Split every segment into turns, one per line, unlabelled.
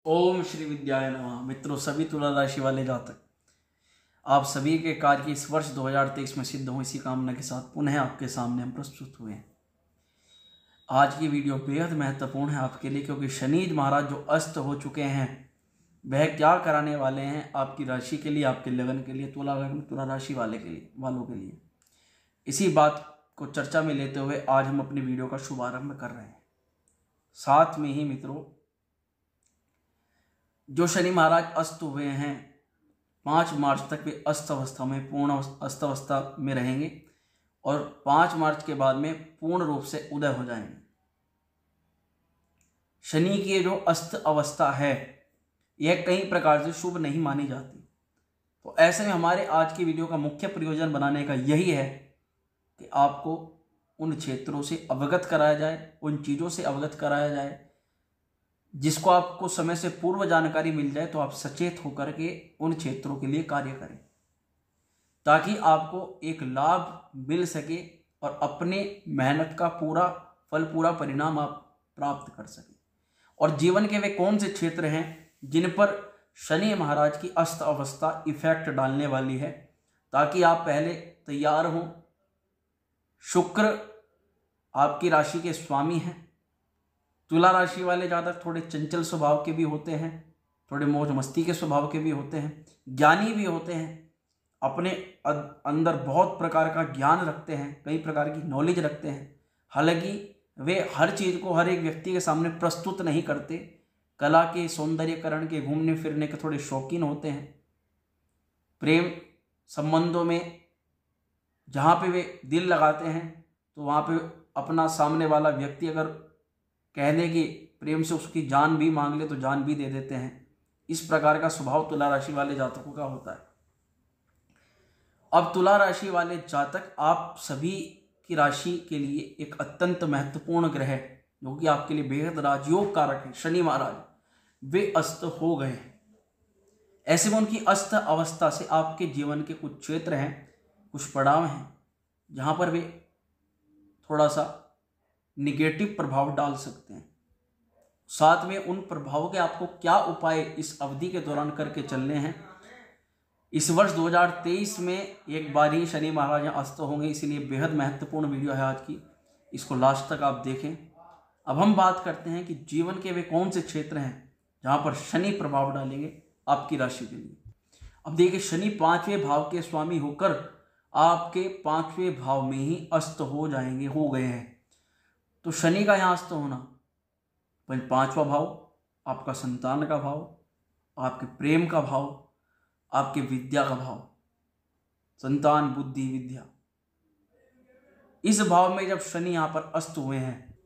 ओम श्री विद्याय नमः। मित्रों, सभी तुला राशि वाले जातक आप सभी के कार्य इस वर्ष 2023 में सिद्ध हो, इसी कामना के साथ पुनः आपके सामने हम प्रस्तुत हुए हैं। आज की वीडियो बेहद महत्वपूर्ण है आपके लिए, क्योंकि शनि महाराज जो अस्त हो चुके हैं वह क्या कराने वाले हैं आपकी राशि के लिए, आपके लगन के लिए, तुला राशि वालों के लिए। इसी बात को चर्चा में लेते हुए आज हम अपनी वीडियो का शुभारंभ कर रहे हैं। साथ में ही मित्रों, जो शनि महाराज अस्त हुए हैं 5 मार्च तक वे अस्त अवस्था में पूर्ण अस्त अवस्था में रहेंगे और 5 मार्च के बाद में पूर्ण रूप से उदय हो जाएंगे। शनि की जो अस्त अवस्था है यह कई प्रकार से शुभ नहीं मानी जाती। तो ऐसे में हमारे आज की वीडियो का मुख्य प्रयोजन बनाने का यही है कि आपको उन क्षेत्रों से अवगत कराया जाए, उन चीज़ों से अवगत कराया जाए जिसको आपको समय से पूर्व जानकारी मिल जाए, तो आप सचेत होकर के उन क्षेत्रों के लिए कार्य करें ताकि आपको एक लाभ मिल सके और अपने मेहनत का पूरा फल, पूरा परिणाम आप प्राप्त कर सकें। और जीवन के वे कौन से क्षेत्र हैं जिन पर शनि महाराज की अस्त अवस्था इफेक्ट डालने वाली है, ताकि आप पहले तैयार हों। शुक्र आपकी राशि के स्वामी हैं। तुला राशि वाले जातक थोड़े चंचल स्वभाव के भी होते हैं, थोड़े मौज मस्ती के स्वभाव के भी होते हैं, ज्ञानी भी होते हैं, अपने अंदर बहुत प्रकार का ज्ञान रखते हैं, कई प्रकार की नॉलेज रखते हैं। हालांकि वे हर चीज़ को हर एक व्यक्ति के सामने प्रस्तुत नहीं करते। कला के, सौंदर्यकरण के, घूमने फिरने के थोड़े शौकीन होते हैं। प्रेम संबंधों में जहाँ पे वे दिल लगाते हैं तो वहाँ पे अपना सामने वाला व्यक्ति अगर कहने की प्रेम से उसकी जान भी मांग ले तो जान भी दे देते हैं। इस प्रकार का स्वभाव तुला राशि वाले जातकों का होता है। अब तुला राशि वाले जातक आप सभी की राशि के लिए एक अत्यंत महत्वपूर्ण ग्रह जो कि आपके लिए बेहद राजयोग कारक है, शनि महाराज, वे अस्त हो गए हैं। ऐसे में उनकी अस्त अवस्था से आपके जीवन के कुछ क्षेत्र हैं, कुछ पड़ाव हैं जहाँ पर वे थोड़ा सा निगेटिव प्रभाव डाल सकते हैं। साथ में उन प्रभावों के आपको क्या उपाय इस अवधि के दौरान करके चलने हैं। इस वर्ष 2023 में एक बार ही शनि महाराज अस्त होंगे, इसीलिए बेहद महत्वपूर्ण वीडियो है आज की, इसको लास्ट तक आप देखें। अब हम बात करते हैं कि जीवन के वे कौन से क्षेत्र हैं जहाँ पर शनि प्रभाव डालेंगे आपकी राशि के लिए। अब देखिए, शनि 5वें भाव के स्वामी होकर आपके 5वें भाव में ही अस्त हो गए हैं। तो शनि का यहाँ अस्त होना, 5वां भाव आपका संतान का भाव, आपके प्रेम का भाव, आपके विद्या का भाव, संतान, बुद्धि, विद्या, इस भाव में जब शनि यहाँ पर अस्त हुए हैं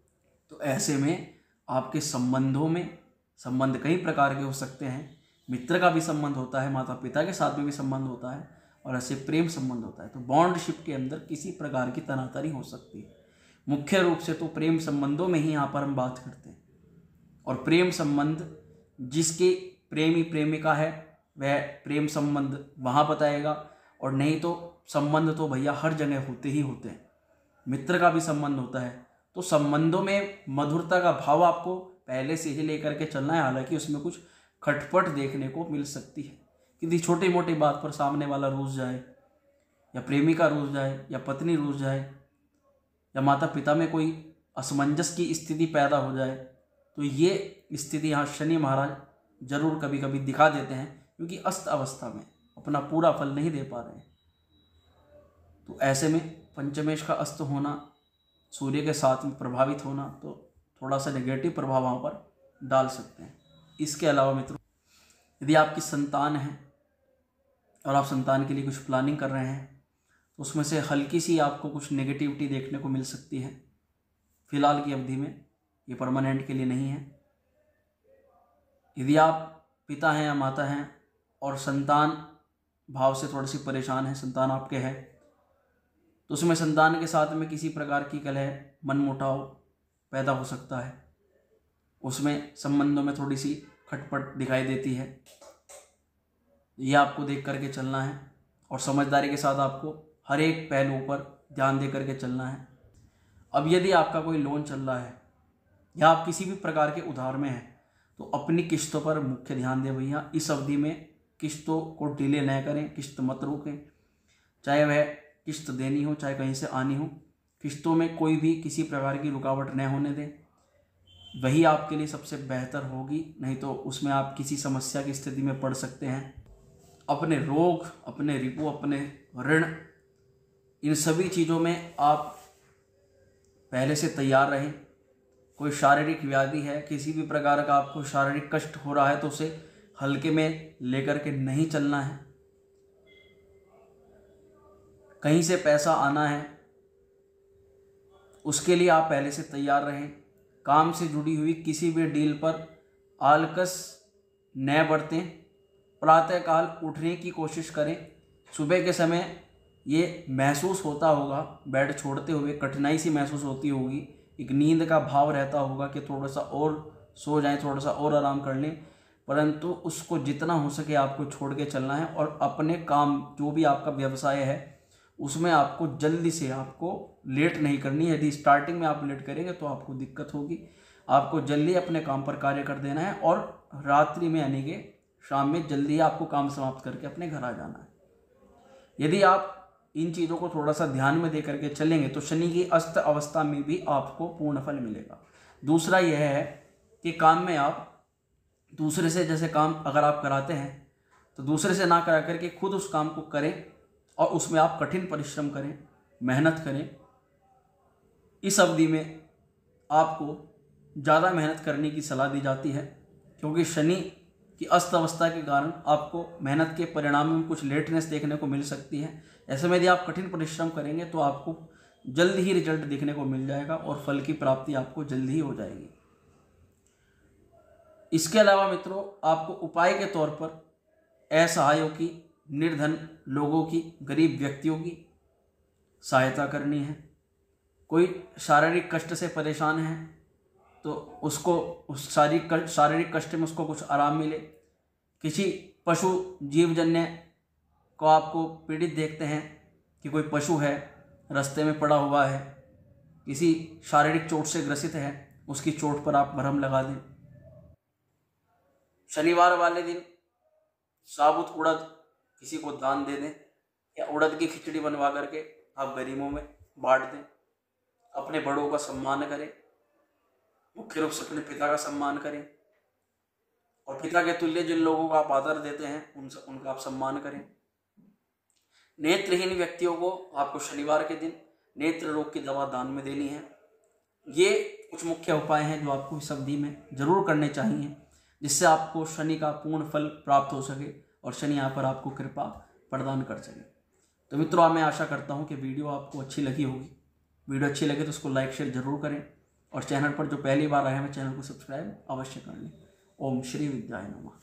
तो ऐसे में आपके संबंधों में संबंध कई प्रकार के हो सकते हैं। मित्र का भी संबंध होता है, माता पिता के साथ में भी संबंध होता है और ऐसे प्रेम संबंध होता है। तो बॉन्डशिप के अंदर किसी प्रकार की तनातनी हो सकती है। मुख्य रूप से तो प्रेम संबंधों में ही यहाँ पर हम बात करते हैं। और प्रेम संबंध जिसके प्रेमी प्रेमिका है वह प्रेम संबंध वहाँ बताएगा, और नहीं तो संबंध तो भैया हर जगह होते ही होते हैं। मित्र का भी संबंध होता है। तो संबंधों में मधुरता का भाव आपको पहले से ही लेकर के चलना है। हालांकि उसमें कुछ खटपट देखने को मिल सकती है, किसी छोटी मोटी बात पर सामने वाला रूठ जाए, या प्रेमिका रूठ जाए, या पत्नी रूठ जाए, या माता पिता में कोई असमंजस की स्थिति पैदा हो जाए। तो ये स्थिति यहाँ शनि महाराज जरूर कभी कभी दिखा देते हैं, क्योंकि अस्त अवस्था में अपना पूरा फल नहीं दे पा रहे हैं। तो ऐसे में पंचमेश का अस्त होना, सूर्य के साथ में प्रभावित होना, तो थोड़ा सा नेगेटिव प्रभाव वहाँ पर डाल सकते हैं। इसके अलावा मित्रों, यदि आपकी संतान है और आप संतान के लिए कुछ प्लानिंग कर रहे हैं तो उसमें से हल्की सी आपको कुछ नेगेटिविटी देखने को मिल सकती है फिलहाल की अवधि में, ये परमानेंट के लिए नहीं है। यदि आप पिता हैं या माता हैं और संतान भाव से थोड़ी सी परेशान है, संतान आपके है, तो उसमें संतान के साथ में किसी प्रकार की कलह, मनमुटाव पैदा हो सकता है। उसमें संबंधों में थोड़ी सी खटपट दिखाई देती है। ये आपको देख करके चलना है और समझदारी के साथ आपको हर एक पहलू पर ध्यान दे करके चलना है। अब यदि आपका कोई लोन चल रहा है या आप किसी भी प्रकार के उधार में हैं तो अपनी किस्तों पर मुख्य ध्यान दें भैया। इस अवधि में किस्तों को डिले न करें, किस्त मत रोकें, चाहे वह किस्त देनी हो चाहे कहीं से आनी हो। किस्तों में कोई भी किसी प्रकार की रुकावट न होने दें, वही आपके लिए सबसे बेहतर होगी, नहीं तो उसमें आप किसी समस्या की स्थिति में पड़ सकते हैं। अपने रोग, अपने रिपू, अपने ऋण, इन सभी चीज़ों में आप पहले से तैयार रहें। कोई शारीरिक व्याधि है, किसी भी प्रकार का आपको शारीरिक कष्ट हो रहा है तो उसे हल्के में लेकर के नहीं चलना है। कहीं से पैसा आना है, उसके लिए आप पहले से तैयार रहें। काम से जुड़ी हुई किसी भी डील पर आलकस न बरतें। प्रातःकाल उठने की कोशिश करें। सुबह के समय ये महसूस होता होगा, बेड छोड़ते हुए कठिनाई सी महसूस होती होगी, एक नींद का भाव रहता होगा कि थोड़ा सा और सो जाएं, थोड़ा सा और आराम कर लें, परंतु उसको जितना हो सके आपको छोड़ के चलना है और अपने काम, जो भी आपका व्यवसाय है, उसमें आपको जल्दी से, आपको लेट नहीं करनी है। यदि स्टार्टिंग में आप लेट करेंगे तो आपको दिक्कत होगी। आपको जल्दी अपने काम पर कार्य कर देना है और रात्रि में यानी कि शाम में जल्दी आपको काम समाप्त करके अपने घर आ जाना है। यदि आप इन चीज़ों को थोड़ा सा ध्यान में दे करके चलेंगे तो शनि की अस्त अवस्था में भी आपको पूर्ण फल मिलेगा। दूसरा यह है कि काम में आप दूसरे से, जैसे काम अगर आप कराते हैं तो दूसरे से ना करा करके खुद उस काम को करें और उसमें आप कठिन परिश्रम करें, मेहनत करें। इस अवधि में आपको ज़्यादा मेहनत करने की सलाह दी जाती है, क्योंकि शनि की अस्त अवस्था के कारण आपको मेहनत के परिणाम में कुछ लेटनेस देखने को मिल सकती है। ऐसे में यदि आप कठिन परिश्रम करेंगे तो आपको जल्द ही रिजल्ट देखने को मिल जाएगा और फल की प्राप्ति आपको जल्द ही हो जाएगी। इसके अलावा मित्रों, आपको उपाय के तौर पर असहायों की, निर्धन लोगों की, गरीब व्यक्तियों की सहायता करनी है। कोई शारीरिक कष्ट से परेशान है तो उसको उस शारीरिक कष्ट में उसको कुछ आराम मिले। किसी पशु जीवजन्य को आपको पीड़ित देखते हैं कि कोई पशु है रास्ते में पड़ा हुआ है, किसी शारीरिक चोट से ग्रसित है, उसकी चोट पर आप मरहम लगा दें। शनिवार वाले दिन साबुत उड़द किसी को दान दे दें या उड़द की खिचड़ी बनवा करके आप गरीबों में बांट दें। अपने बड़ों का सम्मान करें, मुख्य रूप से अपने पिता का सम्मान करें और पिता के तुल्य जिन लोगों को आप आदर देते हैं उनका आप सम्मान करें। नेत्रहीन व्यक्तियों को आपको शनिवार के दिन नेत्र रोग की दवा दान में देनी है। ये कुछ मुख्य उपाय हैं जो आपको इस अवधि में जरूर करने चाहिए, जिससे आपको शनि का पूर्ण फल प्राप्त हो सके और शनि यहाँ पर आपको कृपा प्रदान कर सके। तो मित्रों, मैं आशा करता हूँ कि वीडियो आपको अच्छी लगी होगी। वीडियो अच्छी लगे तो उसको लाइक शेयर जरूर करें और चैनल पर जो पहली बार आए हैं चैनल को सब्सक्राइब अवश्य कर लें। ओम श्री विद्याय नमः।